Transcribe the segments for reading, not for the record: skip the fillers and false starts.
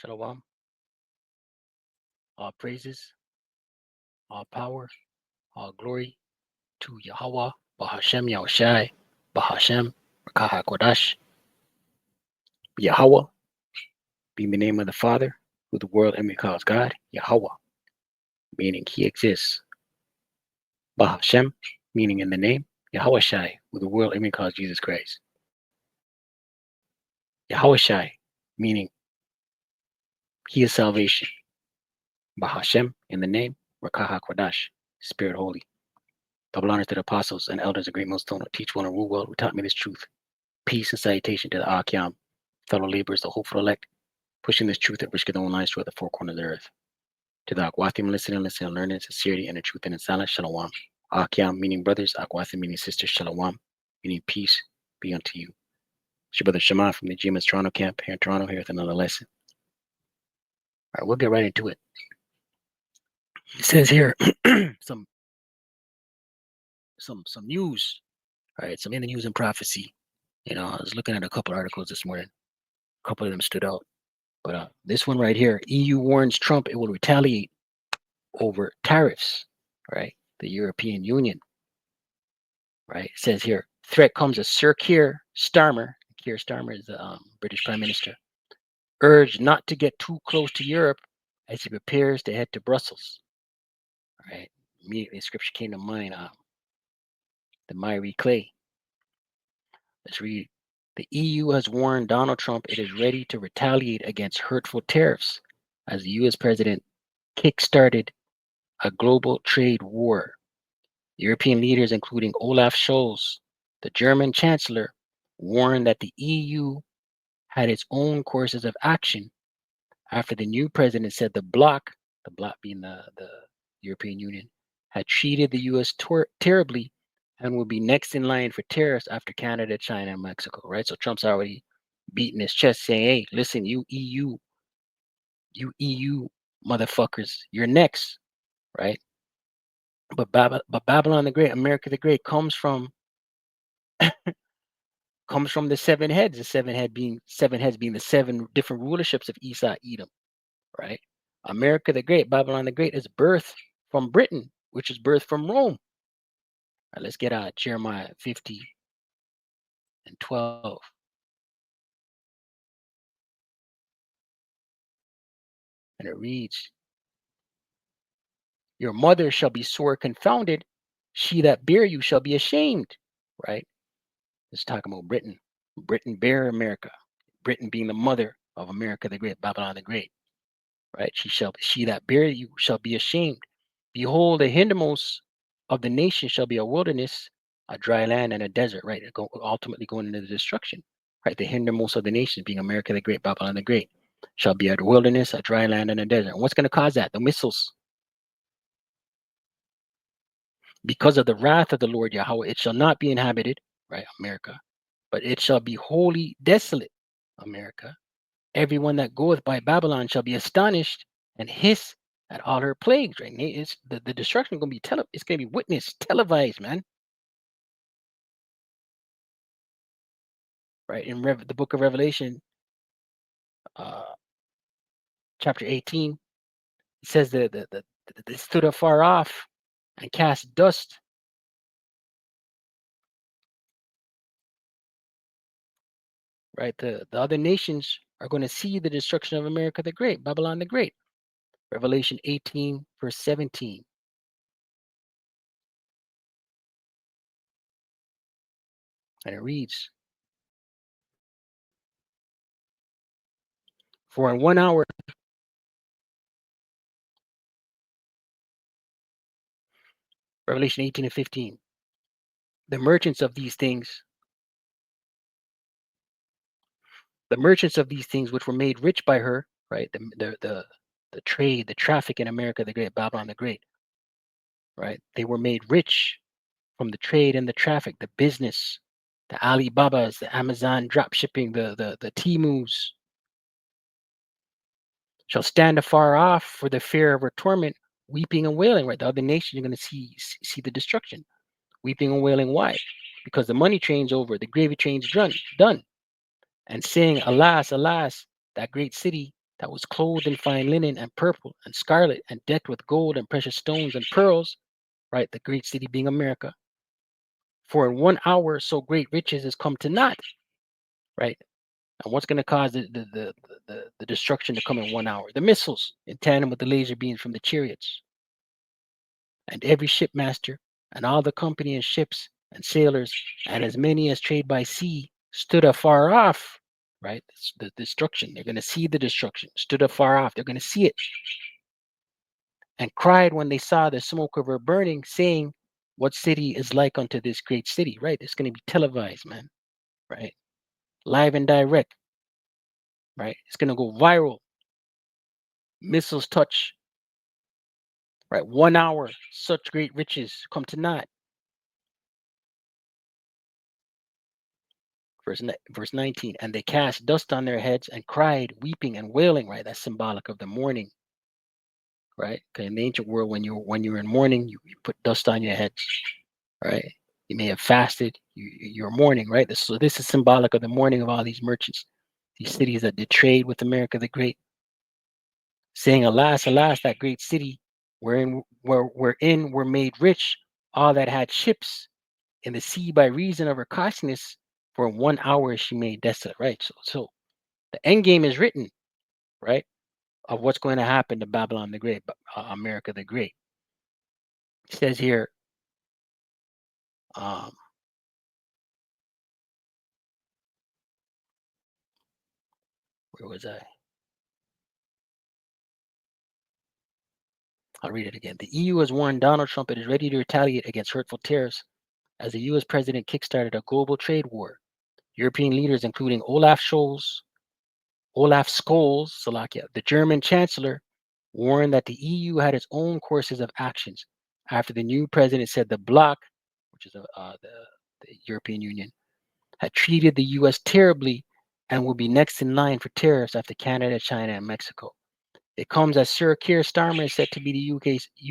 Shalom. All praises, all power, all glory to Yahweh, Bahashem Yahushai, Bahashem, Rakaha Kodash, Yahweh, being the name of the Father, who the world enemy calls God, Yahweh, meaning he exists. Bahashem, meaning in the name, Yahushai, who the world enemy calls Jesus Christ. Yahushai, meaning he is salvation. Bahashem, in the name, Rakaha Kodash, Spirit Holy. Double honors to the apostles and elders of Great Millstone who teach one and rule well, who taught me this truth. Peace and salutation to the Akyam, fellow laborers, the hopeful elect, pushing this truth that risk their own lives throughout the four corners of the earth. To the Akwathim listening, learning, sincerity, and the truth and in silence, Shalom. Akyam meaning brothers, Akwathim meaning sisters, Shalom, meaning peace be unto you. It's your brother Shema from the GMS Toronto camp here in Toronto, here with another lesson. All right, we'll get right into it. It says here some news. All right, some in the news and prophecy. You know, I was looking at a couple articles this morning. A couple of them stood out. But this one right here, EU warns Trump it will retaliate over tariffs, right? The European Union, right? It says here, threat comes as Sir Keir Starmer. Keir Starmer is the British Prime Minister. Urged not to get too close to Europe as he prepares to head to Brussels. Right? Immediately, scripture came to mind. The miry clay. Let's read. The EU has warned Donald Trump it is ready to retaliate against hurtful tariffs as the US president kick-started a global trade war. European leaders, including Olaf Scholz, the German chancellor, warned that the EU had its own courses of action after the new president said the bloc being the European Union, had treated the US terribly and will be next in line for tariffs after Canada, China, and Mexico, right? So Trump's already beating his chest saying, hey, listen, you EU motherfuckers, you're next, right? But Babylon the Great, America the Great, comes from the seven heads. The seven heads being the seven different rulerships of Esau, Edom, right? America the Great, Babylon the Great, is birthed from Britain, which is birthed from Rome. All right, let's get out Jeremiah 50 and 12. And it reads, your mother shall be sore confounded, she that bare you shall be ashamed, right? It's talking about Britain. Britain bare America. Britain being the mother of America the Great, Babylon the Great, right? She that bare you shall be ashamed. Behold, the hindermost of the nation shall be a wilderness, a dry land, and a desert, right? Ultimately going into the destruction, right? The hindermost of the nations, being America the Great, Babylon the Great, shall be a wilderness, a dry land, and a desert. And what's going to cause that? The missiles. Because of the wrath of the Lord Yahweh, it shall not be inhabited, right? America, but it shall be wholly desolate, America. Everyone that goeth by Babylon shall be astonished and hiss at all her plagues, right? It's the destruction going to be it's going to be witnessed, televised, man. Right? In the book of Revelation, chapter 18, it says that they stood afar off and cast dust. Right? The other nations are going to see the destruction of America the Great, Babylon the Great. Revelation 18, verse 17. And it reads, for in 1 hour, Revelation 18 and 15, the merchants of these things which were made rich by her, right? The trade, the traffic in America the Great, Babylon the Great, right? They were made rich from the trade and the traffic, the business, the Alibabas, the Amazon drop shipping, the Temus, shall stand afar off for the fear of her torment, weeping and wailing, right? The other nations are going to see the destruction, weeping and wailing. Why? Because the money train's over, the gravy train's done, and saying, alas, alas, that great city that was clothed in fine linen and purple and scarlet and decked with gold and precious stones and pearls, right? The great city being America. For in 1 hour so great riches has come to naught, right? And what's going to cause the destruction to come in 1 hour? The missiles in tandem with the laser beams from the chariots. And every shipmaster and all the company and ships and sailors and as many as trade by sea stood afar off, right? It's the destruction. They're going to see the destruction. Stood afar off. They're going to see it. And cried when they saw the smoke of her burning, saying, what city is like unto this great city, right? It's going to be televised, man, right? Live and direct, right? It's going to go viral. Missiles touch, right? 1 hour, such great riches come to naught. Verse 19, and they cast dust on their heads and cried, weeping and wailing, right? That's symbolic of the mourning, right? Okay, in the ancient world, when you're in mourning, you put dust on your heads, right? You may have fasted, you're mourning, right? So this is symbolic of the mourning of all these merchants, these cities that did trade with America the Great, saying, alas, alas, that great city wherein were made rich all that had ships in the sea by reason of her costliness, for in 1 hour she made desolate, right? So the end game is written, right, of what's going to happen to Babylon the Great, America the Great. It says here, where was I? I'll read it again. The EU has warned Donald Trump it is ready to retaliate against hurtful tariffs as the US president kickstarted a global trade war. European leaders, including Olaf Scholz, Slovakia, the German chancellor, warned that the EU had its own courses of actions after the new president said the bloc, which is the European Union, had treated the US terribly and will be next in line for tariffs after Canada, China, and Mexico. It comes as Sir Keir Starmer is set to be the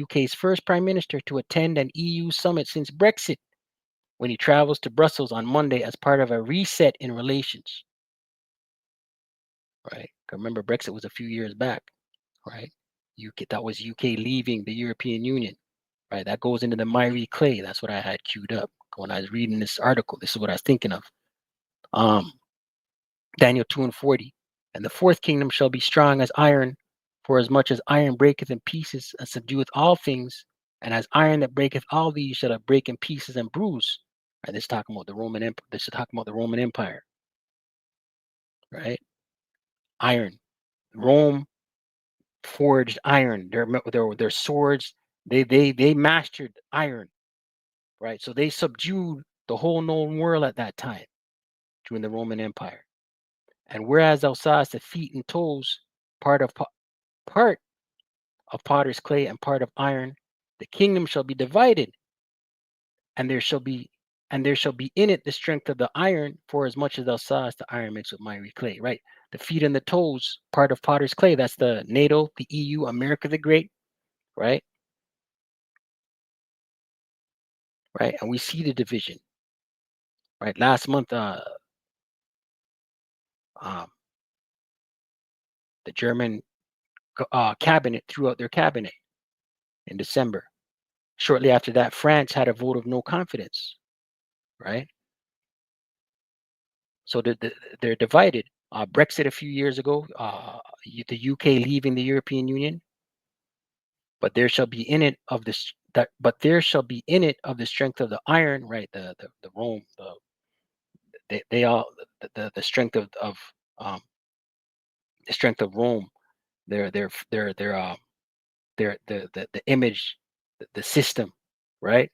UK's first prime minister to attend an EU summit since Brexit, when he travels to Brussels on Monday as part of a reset in relations. Right? Remember, Brexit was a few years back, right? That was UK leaving the European Union, right? That goes into the miry clay. That's what I had queued up when I was reading this article. This is what I was thinking of. Daniel 2:40, and the fourth kingdom shall be strong as iron, for as much as iron breaketh in pieces and subdueth all things, and as iron that breaketh all these shall it break in pieces and bruise. Right, this is talking about the Roman Empire. This is talking about the Roman Empire, right? Iron, Rome forged iron. Their swords. They mastered iron, right? So they subdued the whole known world at that time during the Roman Empire. And whereas thou sawest the feet and toes, part of potter's clay and part of iron, the kingdom shall be divided, and there shall be in it the strength of the iron, for as much as thou sawest the iron mixed with miry clay, right? The feet and the toes, part of potter's clay. That's the NATO, the EU, America the Great, right? Right, and we see the division, right? Last month, the German cabinet threw out their cabinet in December. Shortly after that, France had a vote of no confidence, right? So they're divided. Brexit a few years ago, the UK leaving the European Union, but there shall be in it of this that. But there shall be in it of the strength of the iron, right? The Rome, they all the strength of the strength of Rome. The image, the system, right?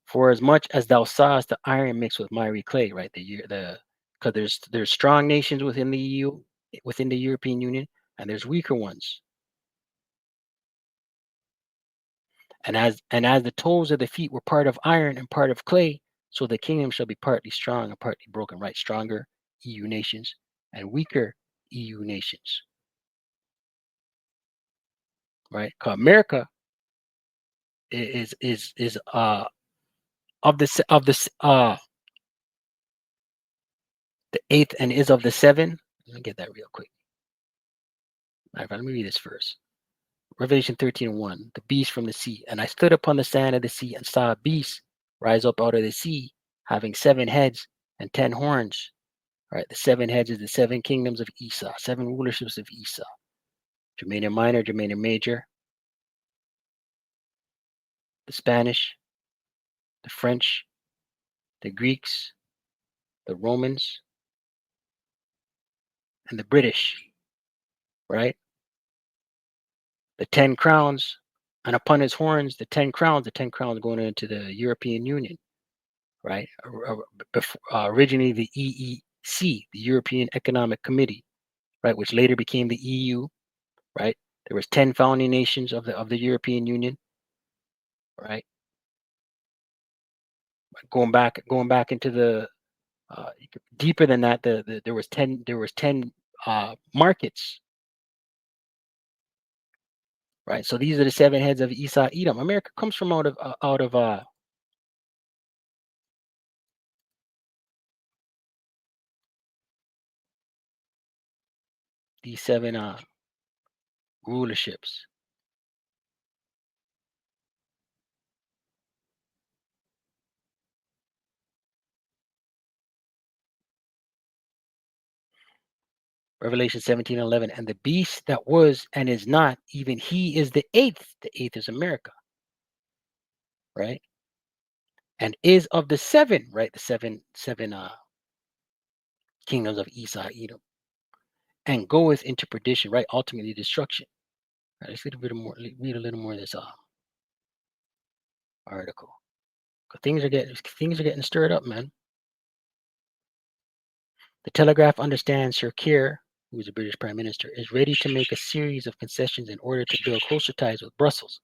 For as much as thou sawest the iron mixed with miry clay, right? Because there's strong nations within the EU, within the European Union, and there's weaker ones. And as the toes of the feet were part of iron and part of clay, so the kingdom shall be partly strong and partly broken, right? Stronger EU nations and weaker EU nations, right? Because America is of the eighth and is of the seven. Let me get that real quick. Matter of fact, let me read this first. Revelation 13:1. The beast from the sea. And I stood upon the sand of the sea and saw a beast rise up out of the sea, having 7 heads and 10 horns. All right, the 7 heads is the 7 kingdoms of Esau, 7 rulerships of Esau. Germania Minor, Germania Major, the Spanish, the French, the Greeks, the Romans, and the British, right? The 10 crowns, and upon his horns, the 10 crowns, going into the European Union, right? Originally the EEC, the European Economic Committee, right, which later became the EU, right? There was 10 founding nations of the European Union, right? Going back into the deeper than that, there was 10 markets, right? So these are the 7 heads of Esau, Edom. America comes from out of these 7 rulerships. Revelation 17:11, and the beast that was and is not, even he is the eighth. The eighth is America, right? And is of the 7, right? The seven kingdoms of Esau, Edom, and goeth into perdition, right? Ultimately destruction. All right, let's read a little more of this article. Things are getting stirred up, man. The Telegraph understands Sir Keir, who is the British Prime Minister, is ready to make a series of concessions in order to build closer ties with Brussels,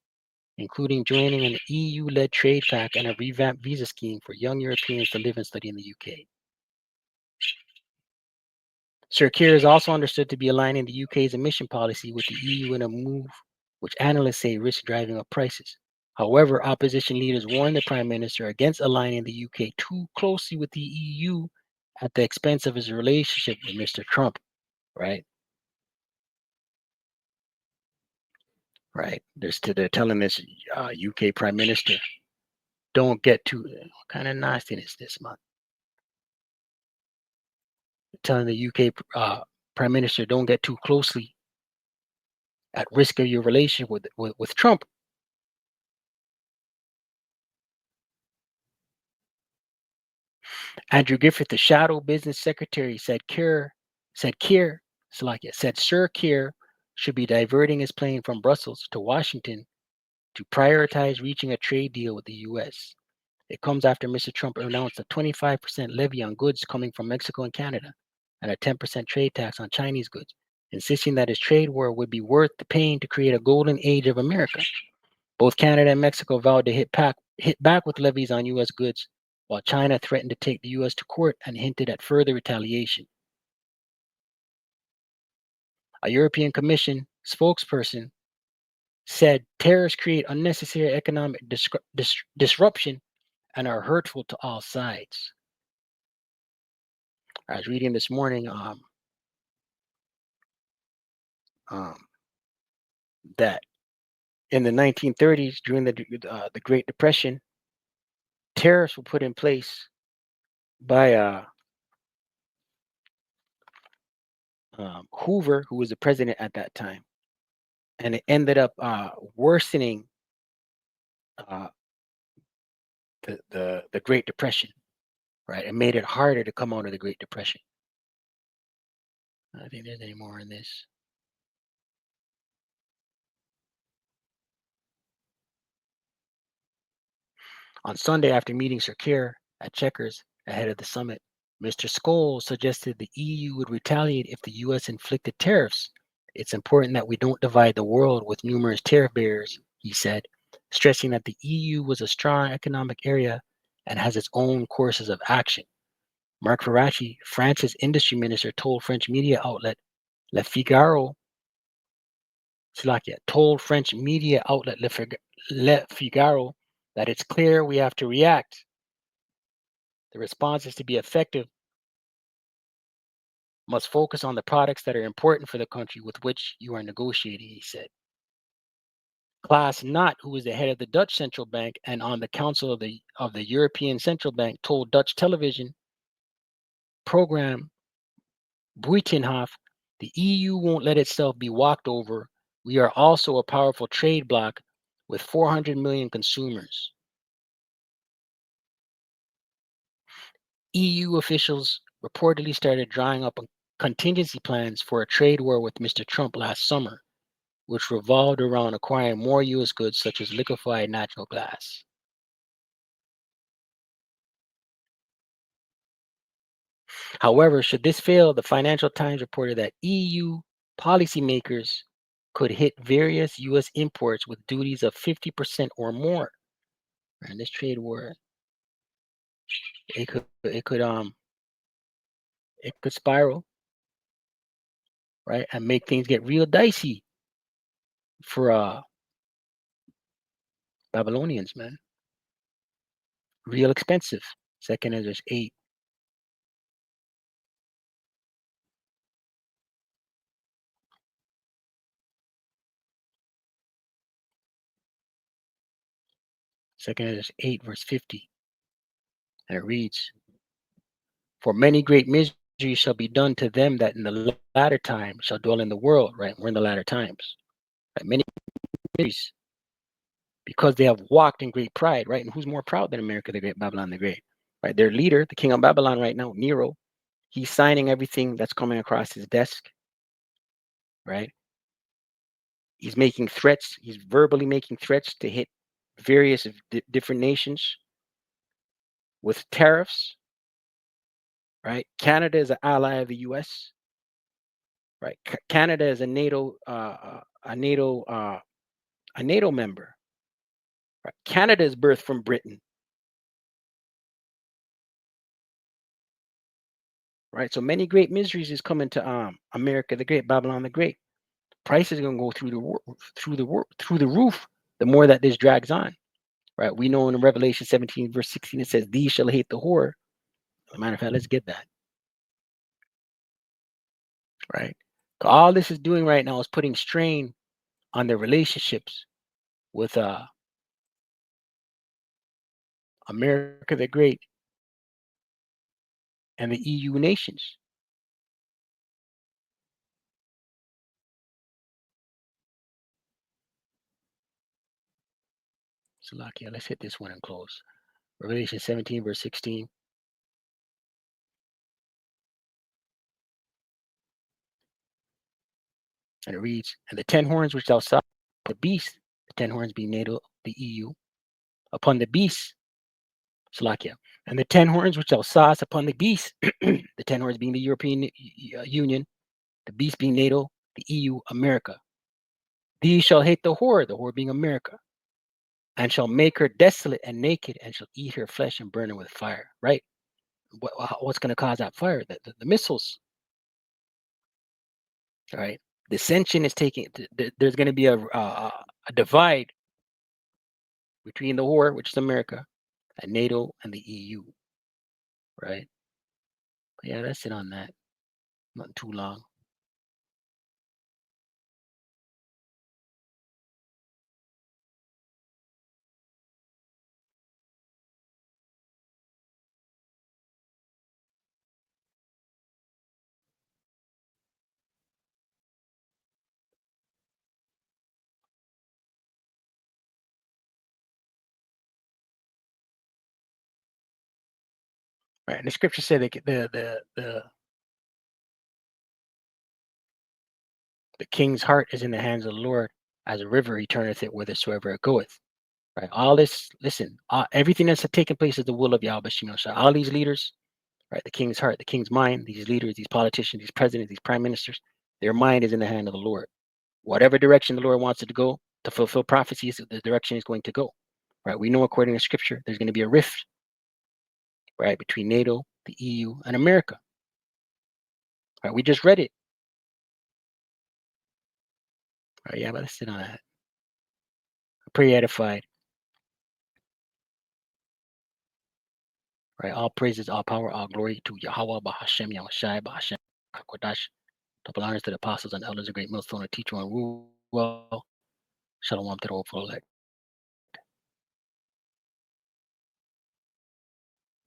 including joining an EU-led trade pact and a revamped visa scheme for young Europeans to live and study in the UK. Sir Keir is also understood to be aligning the UK's emission policy with the EU in a move which analysts say risks driving up prices. However, opposition leaders warn the Prime Minister against aligning the UK too closely with the EU at the expense of his relationship with Mr. Trump, right? Right. They're telling this UK Prime Minister, don't get too, what kind of nastiness this month? Telling the UK Prime Minister, don't get too closely at risk of your relationship with Trump. Andrew Griffith, the shadow business secretary, said Sir Keir should be diverting his plane from Brussels to Washington to prioritize reaching a trade deal with the US. It comes after Mr. Trump announced a 25% levy on goods coming from Mexico and Canada and a 10% trade tax on Chinese goods, insisting that his trade war would be worth the pain to create a golden age of America. Both Canada and Mexico vowed to hit back with levies on U.S. goods, while China threatened to take the U.S. to court and hinted at further retaliation. A European Commission spokesperson said tariffs create unnecessary economic disruption and are hurtful to all sides. I was reading this morning that in the 1930s, during the Great Depression, tariffs were put in place by Hoover, who was the president at that time, and it ended up worsening uh, the Great Depression, right? It made it harder to come out of the Great Depression. I don't think there's any more in this. On Sunday, after meeting Sir Keir at Chequers ahead of the summit, Mr. Scholes suggested the EU would retaliate if the US inflicted tariffs. It's important that we don't divide the world with numerous tariff barriers, he said, stressing that the EU was a strong economic area and has its own courses of action. Marc Ferracci, France's industry minister, told French media outlet Le Figaro, told French media outlet Le Figaro that it's clear we have to react. The response is to be effective must focus on the products that are important for the country with which you are negotiating, he said. Klaas Knot, who is the head of the Dutch Central Bank and on the Council of the European Central Bank, told Dutch television program Buitenhof, the EU won't let itself be walked over. We are also a powerful trade bloc with 400 million consumers. EU officials reportedly started drawing up contingency plans for a trade war with Mr. Trump last summer, which revolved around acquiring more U.S. goods such as liquefied natural gas. However, should this fail, the Financial Times reported that EU policymakers could hit various U.S. imports with duties of 50% or more. And this trade war, it could spiral, right, and make things get real dicey for Babylonians, man. Real expensive. Second Ezra's 8. Second Ezra's 8, verse 50. And it reads, for many great miseries shall be done to them that in the latter time shall dwell in the world, right? We're in the latter times. Right? Many miseries because they have walked in great pride, right? And who's more proud than America the Great, Babylon the Great? Right? Their leader, the king of Babylon right now, Nero, he's signing everything that's coming across his desk, right? He's making threats. He's verbally making threats to hit various different nations with tariffs, right? Canada is an ally of the U.S., right? Canada is a NATO member. Right? Canada is birthed from Britain, right? So many great miseries is coming to America the Great, Babylon the Great. Prices are going to go through the roof the more that this drags on, right? We know in Revelation 17 verse 16 it says, "These shall hate the whore." As a matter of fact, let's get that, right? All this is doing right now is putting strain on their relationships with America the Great and the EU nations. Salakia, let's hit this one and close. Revelation 17 verse 16. And it reads, and the 10 horns which thou sawest, the beast, the 10 horns being NATO, the EU, upon the beast, Salakia, and the 10 horns which thou sawest upon the beast, the 10 horns being the European Union, the beast being NATO, the EU, America. These shall hate the whore being America, and shall make her desolate and naked, and shall eat her flesh and burn her with fire. Right? What's going to cause that fire? The missiles. All right. Dissension is taking. There's going to be a divide between the whore, which is America, and NATO and the EU. Right? But yeah, that's it on that. Not too long. Right. And the scripture said that the king's heart is in the hands of the Lord, as a river he turneth it whithersoever it goeth. Right. All this, listen, everything that's taking place is the will of Yahweh Shem Shah. All these leaders, right, the king's heart, the king's mind, these leaders, these politicians, these presidents, these prime ministers, their mind is in the hand of the Lord. Whatever direction the Lord wants it to go to fulfill prophecies, the direction is going to go. Right. We know according to scripture, there's going to be a rift, right, between NATO, the EU, and America. Right. We just read it. Right. Yeah, but let's sit on that. Pray edified. Right. All praises, all power, all glory to Yahweh Bahashem Yahushai Bahashem. Kodash. Double honors to the apostles and elders, a great millstone, a teacher, and rule well. Shalom to the whole flow.